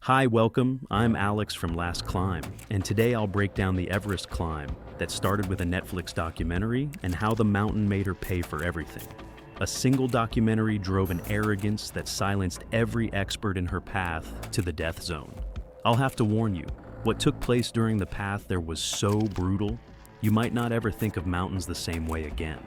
Hi, welcome. I'm Alex from Last Climb, and today I'll break down the Everest climb that started with a Netflix documentary and how the mountain made her pay for everything. A single documentary drove an arrogance that silenced every expert in her path to the death zone. I'll have to warn you, what took place during the path there was so brutal, you might not ever think of mountains the same way again.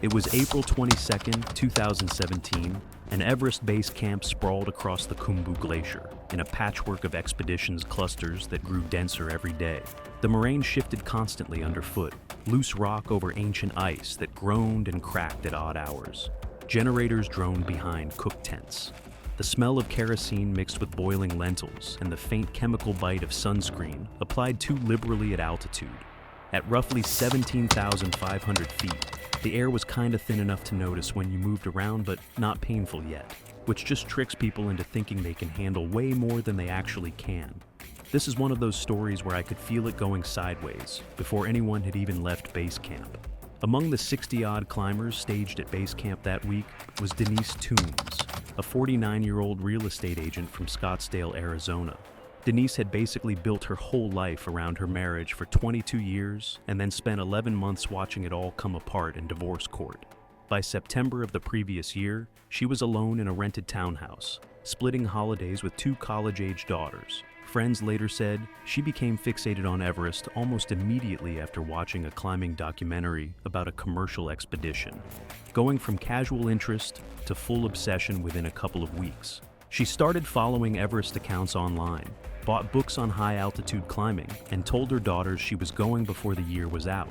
It was April 22nd, 2017, and Everest Base Camp sprawled across the Khumbu Glacier in a patchwork of expeditions clusters that grew denser every day. The moraine shifted constantly underfoot, loose rock over ancient ice that groaned and cracked at odd hours. Generators droned behind cook tents. The smell of kerosene mixed with boiling lentils and the faint chemical bite of sunscreen applied too liberally at altitude. At roughly 17,500 feet, the air was kinda thin enough to notice when you moved around, but not painful yet, which just tricks people into thinking they can handle way more than they actually can. This is one of those stories where I could feel it going sideways before anyone had even left base camp. Among the 60-odd climbers staged at base camp that week was Denise Toombs, a 49-year-old real estate agent from Scottsdale, Arizona. Denise had basically built her whole life around her marriage for 22 years and then spent 11 months watching it all come apart in divorce court. By September of the previous year, she was alone in a rented townhouse, splitting holidays with two college-age daughters. Friends later said she became fixated on Everest almost immediately after watching a climbing documentary about a commercial expedition, going from casual interest to full obsession within a couple of weeks. She started following Everest accounts online, bought books on high-altitude climbing, and told her daughters she was going before the year was out.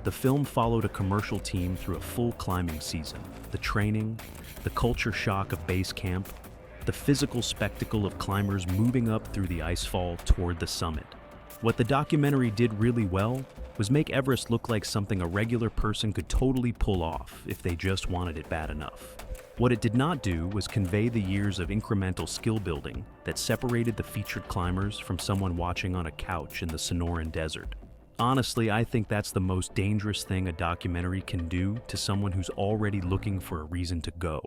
The film followed a commercial team through a full climbing season. The training, the culture shock of base camp, the physical spectacle of climbers moving up through the icefall toward the summit. What the documentary did really well was make Everest look like something a regular person could totally pull off if they just wanted it bad enough. What it did not do was convey the years of incremental skill building that separated the featured climbers from someone watching on a couch in the Sonoran Desert. Honestly, I think that's the most dangerous thing a documentary can do to someone who's already looking for a reason to go.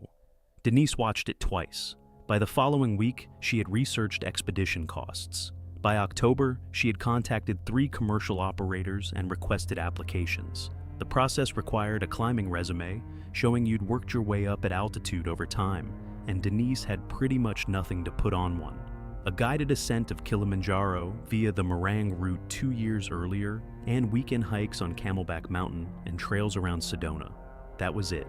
Denise watched it twice. By the following week, she had researched expedition costs. By October, she had contacted 3 commercial operators and requested applications. The process required a climbing resume, showing you'd worked your way up at altitude over time, and Denise had pretty much nothing to put on one. A guided ascent of Kilimanjaro via the Meringue route 2 years earlier, and weekend hikes on Camelback Mountain and trails around Sedona. That was it.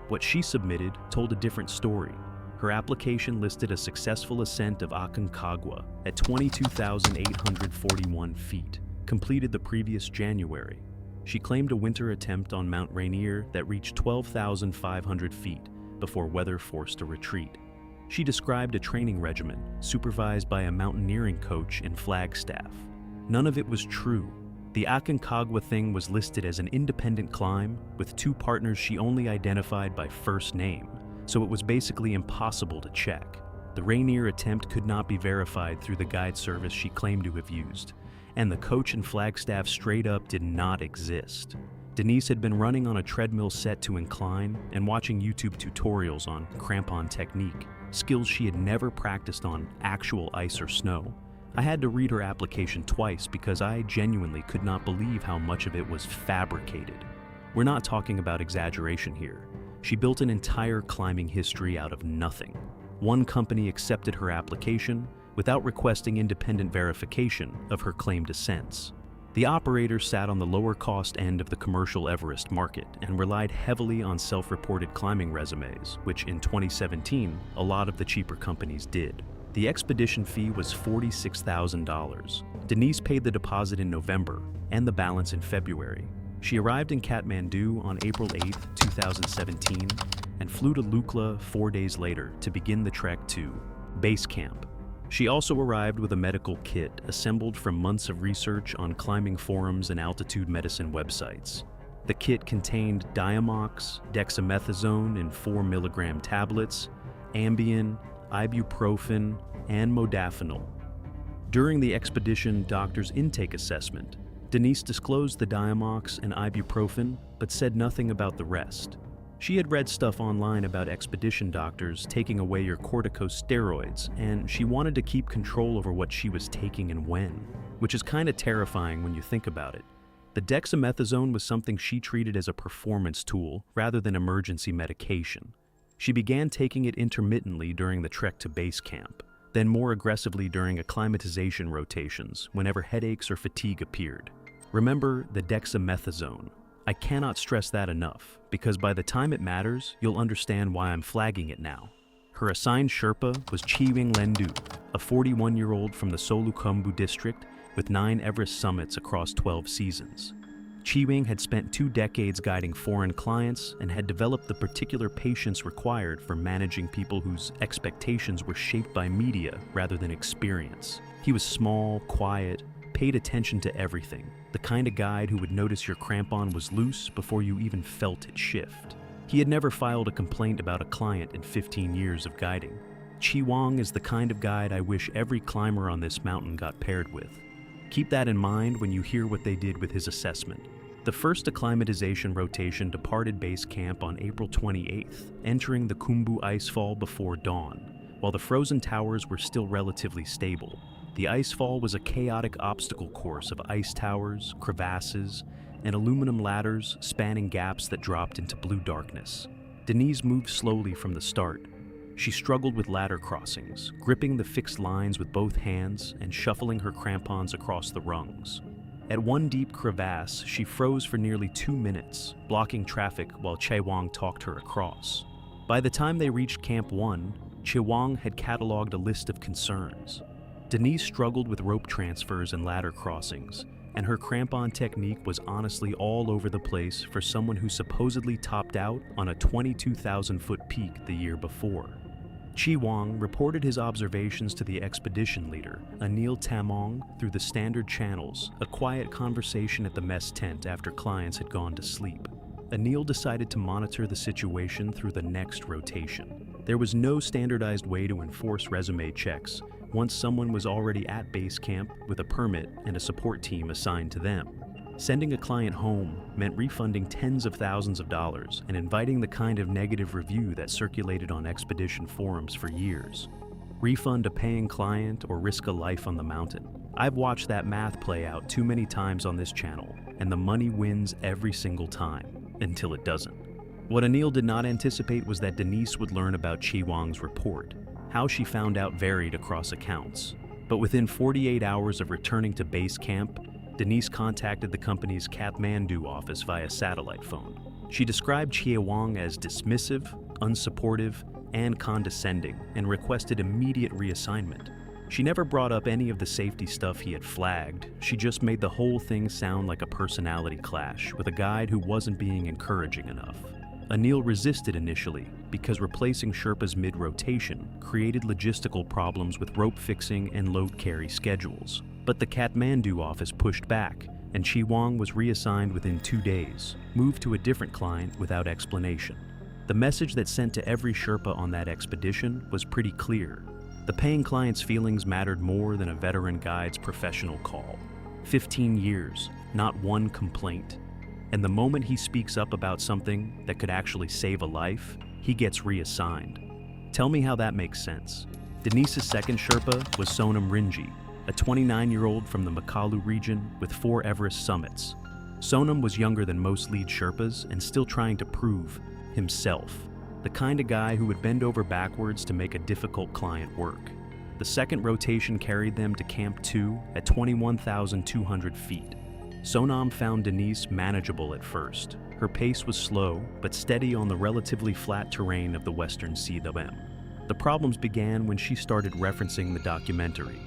What she submitted told a different story. Her application listed a successful ascent of Aconcagua at 22,841 feet, completed the previous January. She claimed a winter attempt on Mount Rainier that reached 12,500 feet before weather forced a retreat. She described a training regimen supervised by a mountaineering coach in Flagstaff. None of it was true. The Aconcagua thing was listed as an independent climb with 2 partners she only identified by first name, so it was basically impossible to check. The Rainier attempt could not be verified through the guide service she claimed to have used, and the coach in Flagstaff straight up did not exist. Denise had been running on a treadmill set to incline and watching YouTube tutorials on crampon technique, skills she had never practiced on actual ice or snow. I had to read her application twice because I genuinely could not believe how much of it was fabricated. We're not talking about exaggeration here. She built an entire climbing history out of nothing. One company accepted her application without requesting independent verification of her claimed ascents. The operator sat on the lower cost end of the commercial Everest market and relied heavily on self-reported climbing resumes, which in 2017, a lot of the cheaper companies did. The expedition fee was $46,000. Denise paid the deposit in November and the balance in February. She arrived in Kathmandu on April 8, 2017, and flew to Lukla 4 days later to begin the trek to base camp. She also arrived with a medical kit assembled from months of research on climbing forums and altitude medicine websites. The kit contained Diamox, dexamethasone in 4 milligram tablets, Ambien, ibuprofen, and modafinil. During the expedition doctor's intake assessment, Denise disclosed the Diamox and ibuprofen, but said nothing about the rest. She had read stuff online about expedition doctors taking away your corticosteroids, and she wanted to keep control over what she was taking and when, which is kind of terrifying when you think about it. The dexamethasone was something she treated as a performance tool rather than emergency medication. She began taking it intermittently during the trek to base camp, then more aggressively during acclimatization rotations whenever headaches or fatigue appeared. Remember the dexamethasone. I cannot stress that enough, because by the time it matters, you'll understand why I'm flagging it now. Her assigned Sherpa was Chiwing Lendu, a 41-year-old from the Solukhumbu district with 9 Everest summits across 12 seasons. Chiwing had spent 2 decades guiding foreign clients and had developed the particular patience required for managing people whose expectations were shaped by media rather than experience. He was small, quiet, paid attention to everything, the kind of guide who would notice your crampon was loose before you even felt it shift. He had never filed a complaint about a client in 15 years of guiding. Chiwang is the kind of guide I wish every climber on this mountain got paired with. Keep that in mind when you hear what they did with his assessment. The first acclimatization rotation departed base camp on April 28th, entering the Khumbu icefall before dawn. While the frozen towers were still relatively stable, the icefall was a chaotic obstacle course of ice towers, crevasses, and aluminum ladders spanning gaps that dropped into blue darkness. Denise moved slowly from the start. She struggled with ladder crossings, gripping the fixed lines with both hands and shuffling her crampons across the rungs. At one deep crevasse, she froze for nearly 2 minutes, blocking traffic while Chiwang talked her across. By the time they reached Camp 1, Chiwang had cataloged a list of concerns. Denise struggled with rope transfers and ladder crossings, and her crampon technique was honestly all over the place for someone who supposedly topped out on a 22,000-foot peak the year before. Chiwang reported his observations to the expedition leader, Anil Tamong, through the standard channels, a quiet conversation at the mess tent after clients had gone to sleep. Anil decided to monitor the situation through the next rotation. There was no standardized way to enforce resume checks once someone was already at base camp with a permit and a support team assigned to them. Sending a client home meant refunding tens of thousands of dollars and inviting the kind of negative review that circulated on expedition forums for years. Refund a paying client or risk a life on the mountain. I've watched that math play out too many times on this channel, and the money wins every single time, until it doesn't. What Anil did not anticipate was that Denise would learn about Chiwang's report. How she found out varied across accounts. But within 48 hours of returning to base camp, Denise contacted the company's Kathmandu office via satellite phone. She described Chiwang as dismissive, unsupportive, and condescending, and requested immediate reassignment. She never brought up any of the safety stuff he had flagged. She just made the whole thing sound like a personality clash with a guide who wasn't being encouraging enough. Anil resisted initially because replacing Sherpas mid-rotation created logistical problems with rope fixing and load carry schedules. But the Kathmandu office pushed back, and Chiwang was reassigned within 2 days, moved to a different client without explanation. The message that sent to every Sherpa on that expedition was pretty clear. The paying client's feelings mattered more than a veteran guide's professional call. 15 years, not one complaint. And the moment he speaks up about something that could actually save a life, he gets reassigned. Tell me how that makes sense. Denise's second Sherpa was Sonam Rinji, a 29-year-old from the Makalu region with 4 Everest summits. Sonam was younger than most lead Sherpas and still trying to prove himself, the kind of guy who would bend over backwards to make a difficult client work. The second rotation carried them to Camp 2 at 21,200 feet. Sonam found Denise manageable at first. Her pace was slow, but steady on the relatively flat terrain of the western CWM. The problems began when she started referencing the documentary.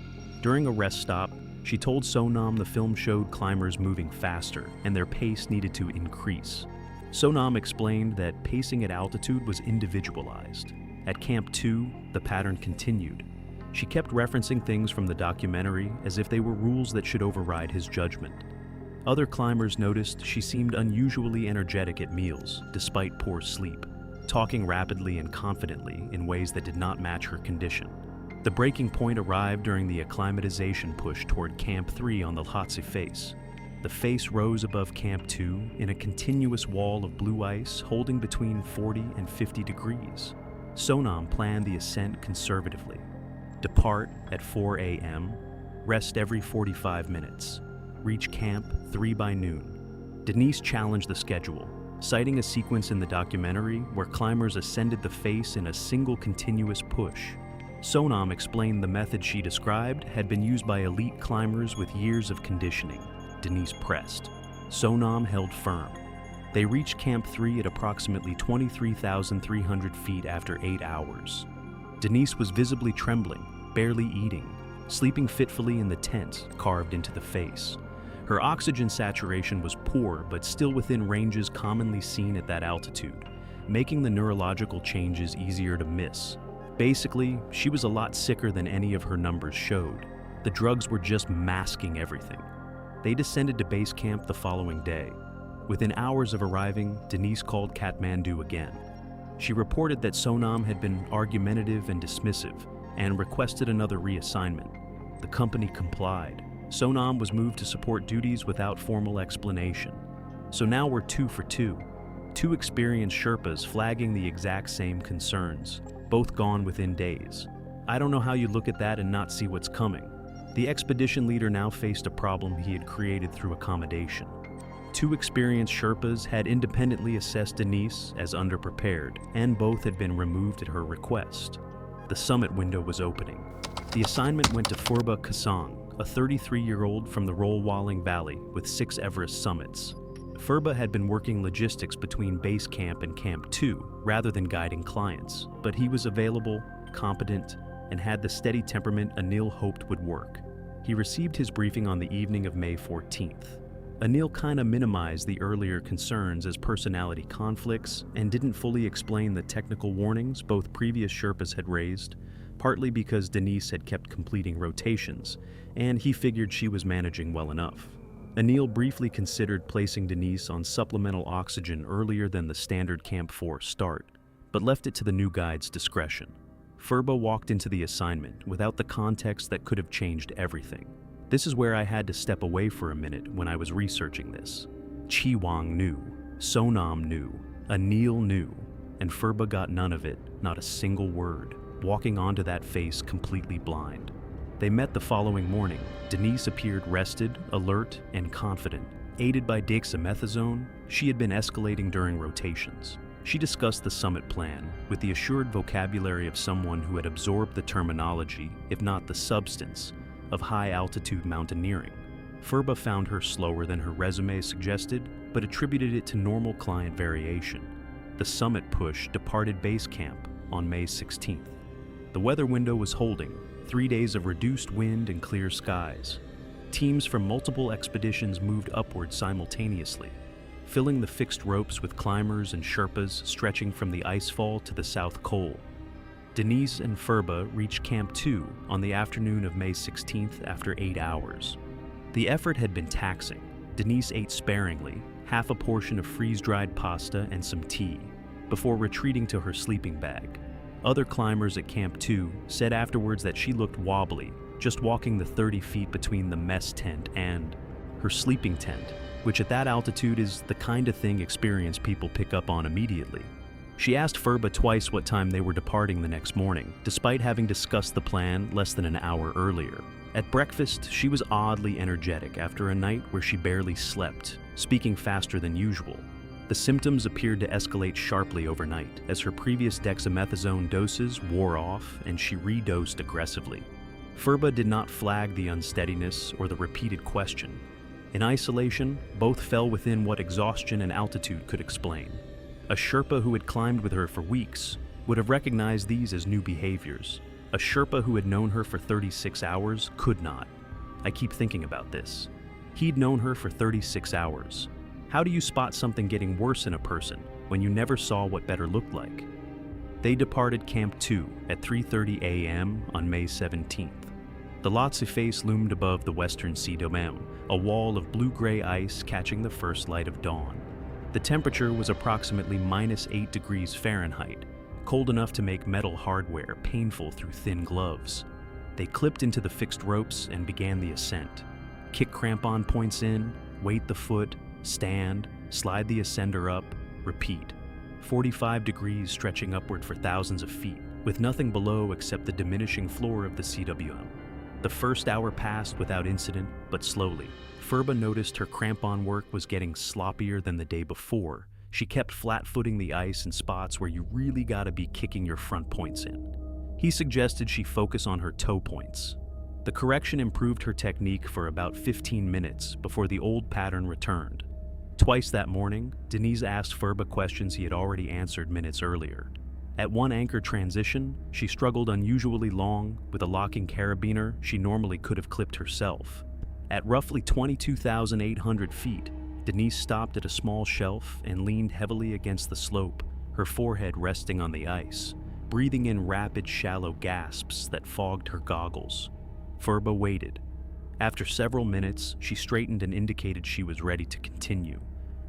During a rest stop, she told Sonam the film showed climbers moving faster and their pace needed to increase. Sonam explained that pacing at altitude was individualized. At Camp 2, the pattern continued. She kept referencing things from the documentary as if they were rules that should override his judgment. Other climbers noticed she seemed unusually energetic at meals, despite poor sleep, talking rapidly and confidently in ways that did not match her condition. The breaking point arrived during the acclimatization push toward Camp 3 on the Lhotse face. the face rose above Camp 2 in a continuous wall of blue ice holding between 40 and 50 degrees. Sonam planned the ascent conservatively. Depart at 4 a.m., rest every 45 minutes, reach camp 3 by noon. Denise challenged the schedule, citing a sequence in the documentary where climbers ascended the face in a single continuous push. Sonam explained the method she described had been used by elite climbers with years of conditioning. Denise pressed. Sonam held firm. They reached Camp 3 at approximately 23,300 feet after 8 hours. Denise was visibly trembling, barely eating, sleeping fitfully in the tent carved into the face. Her oxygen saturation was poor, but still within ranges commonly seen at that altitude, making the neurological changes easier to miss. Basically, she was a lot sicker than any of her numbers showed. The drugs were just masking everything. They descended to base camp the following day. Within hours of arriving, Denise called Kathmandu again. She reported that Sonam had been argumentative and dismissive and requested another reassignment. The company complied. Sonam was moved to support duties without formal explanation. So now we're 2 for 2. 2 experienced Sherpas flagging the exact same concerns, both gone within days. I don't know how you look at that and not see what's coming. The expedition leader now faced a problem he had created through accommodation. 2 experienced Sherpas had independently assessed Denise as underprepared, and both had been removed at her request. The summit window was opening. The assignment went to Furba Kasang, a 33-year-old from the Rolwalling Valley with 6 Everest summits. Furba had been working logistics between base camp and Camp 2 rather than guiding clients, but he was available, competent, and had the steady temperament Anil hoped would work. He received his briefing on the evening of May 14th. Anil kinda minimized the earlier concerns as personality conflicts and didn't fully explain the technical warnings both previous Sherpas had raised, partly because Denise had kept completing rotations, and he figured she was managing well enough. Anil briefly considered placing Denise on supplemental oxygen earlier than the standard Camp 4 start, but left it to the new guide's discretion. Furba walked into the assignment without the context that could have changed everything. This is where I had to step away for a minute when I was researching this. Chiwang knew, Sonam knew, Anil knew, and Furba got none of it, not a single word, walking onto that face completely blind. They met the following morning. Denise appeared rested, alert, and confident. Aided by dexamethasone, she had been escalating during rotations. She discussed the summit plan with the assured vocabulary of someone who had absorbed the terminology, if not the substance, of high-altitude mountaineering. Furba found her slower than her resume suggested, but attributed it to normal client variation. The summit push departed base camp on May 16th. The weather window was holding, 3 days of reduced wind and clear skies. Teams from multiple expeditions moved upward simultaneously, filling the fixed ropes with climbers and Sherpas stretching from the icefall to the South Col. Denise and Furba reached Camp 2 on the afternoon of May 16th after 8 hours. The effort had been taxing. Denise ate sparingly, half a portion of freeze-dried pasta and some tea, before retreating to her sleeping bag. Other climbers at Camp 2 said afterwards that she looked wobbly, just walking the 30 feet between the mess tent and her sleeping tent, which at that altitude is the kind of thing experienced people pick up on immediately. She asked Furba twice what time they were departing the next morning, despite having discussed the plan less than an hour earlier. At breakfast, she was oddly energetic after a night where she barely slept, speaking faster than usual. The symptoms appeared to escalate sharply overnight as her previous dexamethasone doses wore off and she redosed aggressively. Furba did not flag the unsteadiness or the repeated question. In isolation, both fell within what exhaustion and altitude could explain. A Sherpa who had climbed with her for weeks would have recognized these as new behaviors. A Sherpa who had known her for 36 hours could not. I keep thinking about this. He'd known her for 36 hours. How do you spot something getting worse in a person when you never saw what better looked like? They departed Camp 2 at 3:30 a.m. on May 17th. The Lhotse face loomed above the western Sea Domain, a wall of blue-gray ice catching the first light of dawn. The temperature was approximately -8 degrees Fahrenheit, cold enough to make metal hardware painful through thin gloves. They clipped into the fixed ropes and began the ascent. Kick crampon points in, weight the foot, stand, slide the ascender up, repeat. 45 degrees stretching upward for thousands of feet, with nothing below except the diminishing floor of the CWM. The first hour passed without incident, but slowly. Furba noticed her crampon work was getting sloppier than the day before. She kept flat-footing the ice in spots where you really gotta be kicking your front points in. He suggested she focus on her toe points. The correction improved her technique for about 15 minutes before the old pattern returned. Twice that morning, Denise asked Furba questions he had already answered minutes earlier. At one anchor transition, she struggled unusually long with a locking carabiner she normally could have clipped herself. At roughly 22,800 feet, Denise stopped at a small shelf and leaned heavily against the slope, her forehead resting on the ice, breathing in rapid, shallow gasps that fogged her goggles. Furba waited. After several minutes, she straightened and indicated she was ready to continue.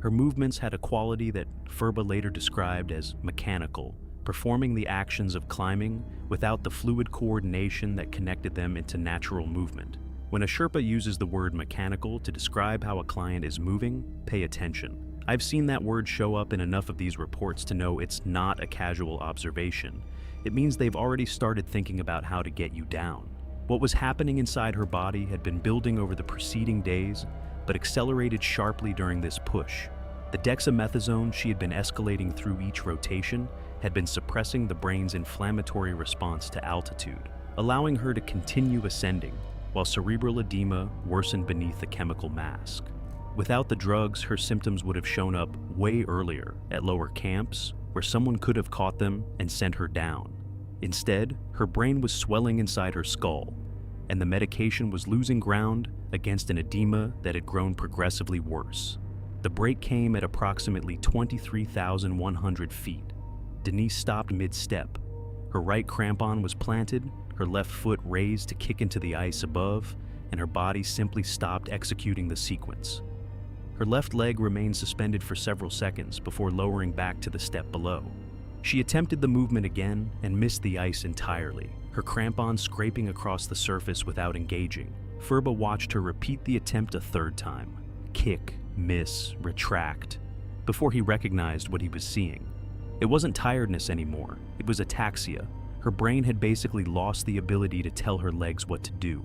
Her movements had a quality that Furba later described as mechanical, performing the actions of climbing without the fluid coordination that connected them into natural movement. When a Sherpa uses the word mechanical to describe how a client is moving, pay attention. I've seen that word show up in enough of these reports to know it's not a casual observation. It means they've already started thinking about how to get you down. What was happening inside her body had been building over the preceding days, but accelerated sharply during this push. The dexamethasone she had been escalating through each rotation had been suppressing the brain's inflammatory response to altitude, allowing her to continue ascending, while cerebral edema worsened beneath the chemical mask. Without the drugs, her symptoms would have shown up way earlier, at lower camps, where someone could have caught them and sent her down. Instead, her brain was swelling inside her skull, and the medication was losing ground against an edema that had grown progressively worse. The break came at approximately 23,100 feet. Denise stopped mid-step. Her right crampon was planted, her left foot raised to kick into the ice above, and her body simply stopped executing the sequence. Her left leg remained suspended for several seconds before lowering back to the step below. She attempted the movement again and missed the ice entirely, her crampon scraping across the surface without engaging. Furba watched her repeat the attempt a third time. Kick, miss, retract, before he recognized what he was seeing. It wasn't tiredness anymore, it was ataxia. Her brain had basically lost the ability to tell her legs what to do.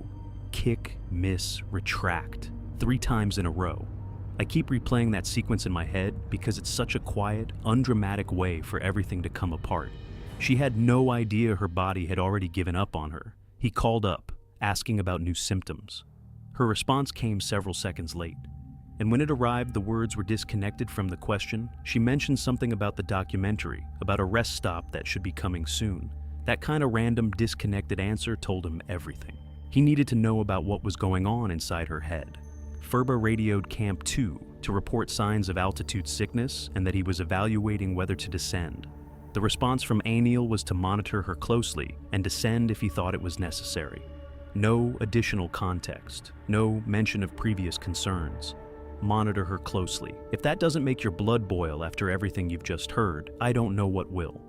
Kick, miss, retract, 3 times in a row. I keep replaying that sequence in my head because it's such a quiet, undramatic way for everything to come apart. She had no idea her body had already given up on her. He called up, asking about new symptoms. Her response came several seconds late, and when it arrived, the words were disconnected from the question. She mentioned something about the documentary, about a rest stop that should be coming soon. That kind of random, disconnected answer told him everything. He needed to know about what was going on inside her head. Furba radioed Camp 2 to report signs of altitude sickness and that he was evaluating whether to descend. The response from Aniel was to monitor her closely and descend if he thought it was necessary. No additional context, no mention of previous concerns. Monitor her closely. If that doesn't make your blood boil after everything you've just heard, I don't know what will.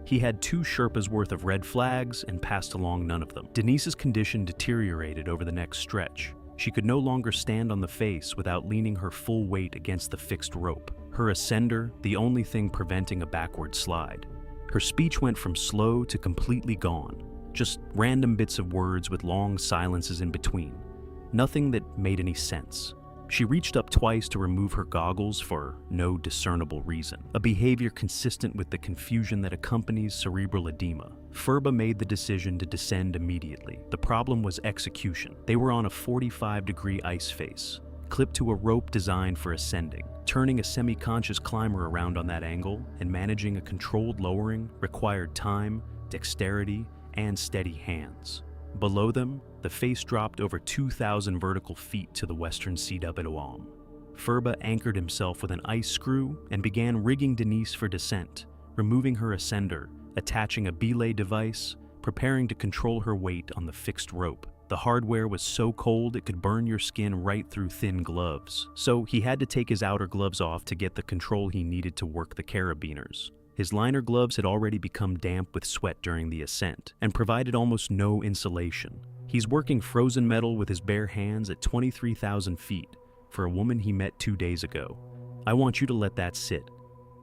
He had 2 Sherpas worth of red flags and passed along none of them. Denise's condition deteriorated over the next stretch. She could no longer stand on the face without leaning her full weight against the fixed rope, her ascender the only thing preventing a backward slide. Her speech went from slow to completely gone, just random bits of words with long silences in between. Nothing that made any sense. She reached up twice to remove her goggles for no discernible reason, a behavior consistent with the confusion that accompanies cerebral edema. Furba made the decision to descend immediately. The problem was execution. They were on a 45-degree ice face, clipped to a rope designed for ascending. Turning a semi-conscious climber around on that angle and managing a controlled lowering required time, dexterity, and steady hands. Below them, the face dropped over 2,000 vertical feet to the western CWM. Furba anchored himself with an ice screw and began rigging Denise for descent, removing her ascender, attaching a belay device, preparing to control her weight on the fixed rope. The hardware was so cold it could burn your skin right through thin gloves, so he had to take his outer gloves off to get the control he needed to work the carabiners. His liner gloves had already become damp with sweat during the ascent and provided almost no insulation. He's working frozen metal with his bare hands at 23,000 feet, for a woman he met 2 days ago. I want you to let that sit.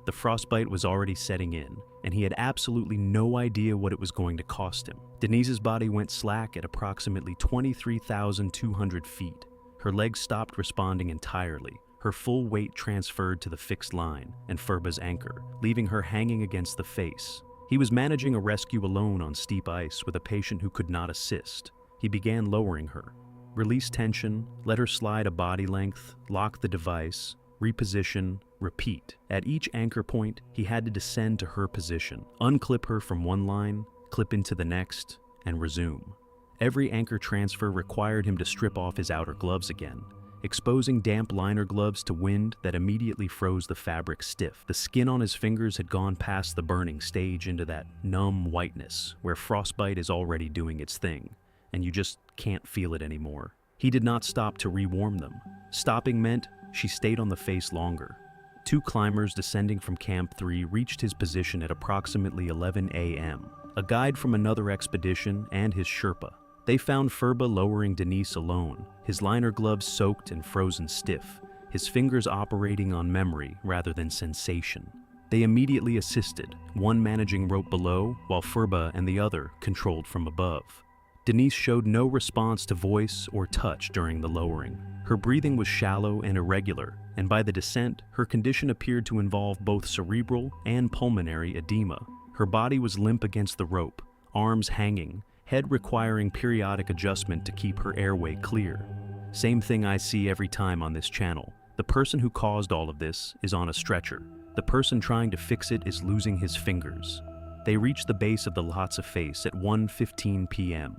The frostbite was already setting in, and he had absolutely no idea what it was going to cost him. Denise's body went slack at approximately 23,200 feet. Her legs stopped responding entirely. Her full weight transferred to the fixed line and Furba's anchor, leaving her hanging against the face. He was managing a rescue alone on steep ice with a patient who could not assist. He began lowering her. Release tension, let her slide a body length, lock the device, reposition, repeat. At each anchor point, he had to descend to her position, unclip her from one line, clip into the next, and resume. Every anchor transfer required him to strip off his outer gloves again, exposing damp liner gloves to wind that immediately froze the fabric stiff. The skin on his fingers had gone past the burning stage into that numb whiteness where frostbite is already doing its thing, and you just can't feel it anymore. He did not stop to rewarm them. Stopping meant she stayed on the face longer. 2 climbers descending from Camp 3 reached his position at approximately 11 a.m. A guide from another expedition and his Sherpa. They found Furba lowering Denise alone, his liner gloves soaked and frozen stiff, his fingers operating on memory rather than sensation. They immediately assisted, one managing rope below, while Furba and the other controlled from above. Denise showed no response to voice or touch during the lowering. Her breathing was shallow and irregular, and by the descent, her condition appeared to involve both cerebral and pulmonary edema. Her body was limp against the rope, arms hanging, head requiring periodic adjustment to keep her airway clear. Same thing I see every time on this channel. The person who caused all of this is on a stretcher. The person trying to fix it is losing his fingers. They reached the base of the Lhasa face at 1:15 p.m.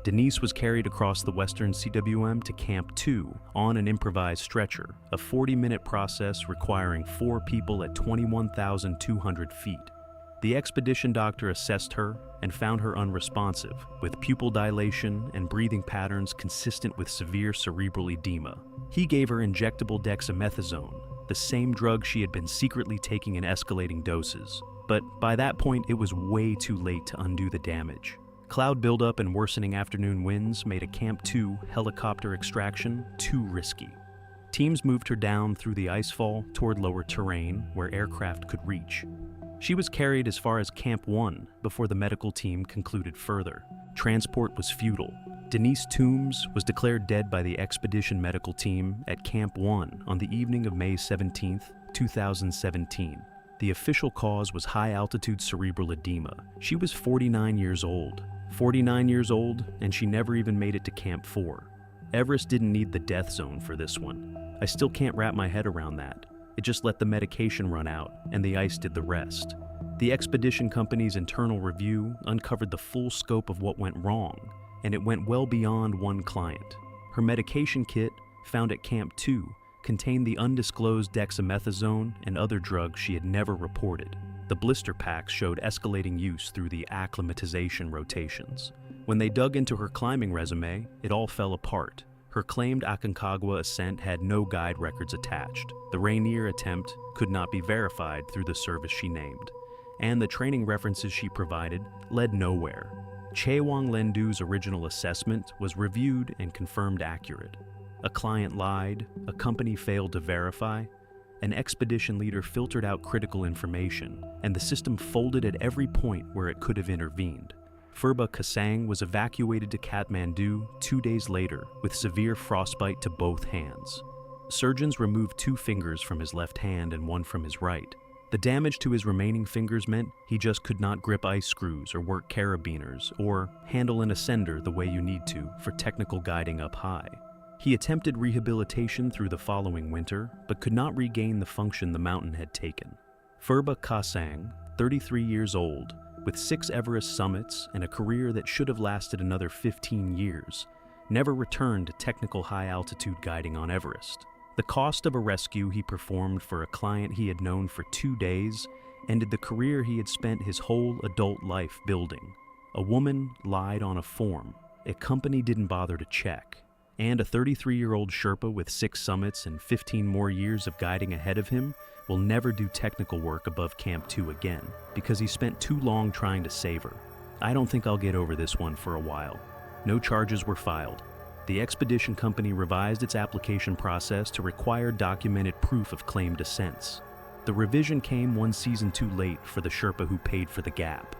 Denise was carried across the western CWM to Camp 2 on an improvised stretcher, a 40-minute process requiring 4 people at 21,200 feet. The expedition doctor assessed her and found her unresponsive, with pupil dilation and breathing patterns consistent with severe cerebral edema. He gave her injectable dexamethasone, the same drug she had been secretly taking in escalating doses. But by that point, it was way too late to undo the damage. Cloud buildup and worsening afternoon winds made a Camp 2 helicopter extraction too risky. Teams moved her down through the icefall toward lower terrain where aircraft could reach. She was carried as far as Camp 1 before the medical team concluded further. Transport was futile. Denise Toombs was declared dead by the expedition medical team at Camp 1 on the evening of May 17, 2017. The official cause was high-altitude cerebral edema. She was 49 years old. 49 years old, and she never even made it to Camp 4. Everest didn't need the death zone for this one. I still can't wrap my head around that. It just let the medication run out, and the ice did the rest. The expedition company's internal review uncovered the full scope of what went wrong, and it went well beyond one client. Her medication kit, found at Camp 2, contained the undisclosed dexamethasone and other drugs she had never reported. The blister packs showed escalating use through the acclimatization rotations. When they dug into her climbing resume, it all fell apart. Her claimed Aconcagua ascent had no guide records attached. The Rainier attempt could not be verified through the service she named, and the training references she provided led nowhere. Chewang Lendu's original assessment was reviewed and confirmed accurate. A client lied, a company failed to verify, an expedition leader filtered out critical information, and the system folded at every point where it could have intervened. Furba Kasang was evacuated to Kathmandu 2 days later with severe frostbite to both hands. Surgeons removed 2 fingers from his left hand and 1 from his right. The damage to his remaining fingers meant he just could not grip ice screws or work carabiners or handle an ascender the way you need to for technical guiding up high. He attempted rehabilitation through the following winter, but could not regain the function the mountain had taken. Furba Kasang, 33 years old, with 6 Everest summits and a career that should have lasted another 15 years, never returned to technical high-altitude guiding on Everest. The cost of a rescue he performed for a client he had known for 2 days ended the career he had spent his whole adult life building. A woman lied on a form. A company didn't bother to check. And a 33-year-old Sherpa with 6 summits and 15 more years of guiding ahead of him will never do technical work above Camp 2 again because he spent too long trying to save her. I don't think I'll get over this one for a while. No charges were filed. The expedition company revised its application process to require documented proof of claimed descents. The revision came one season too late for the Sherpa who paid for the gap.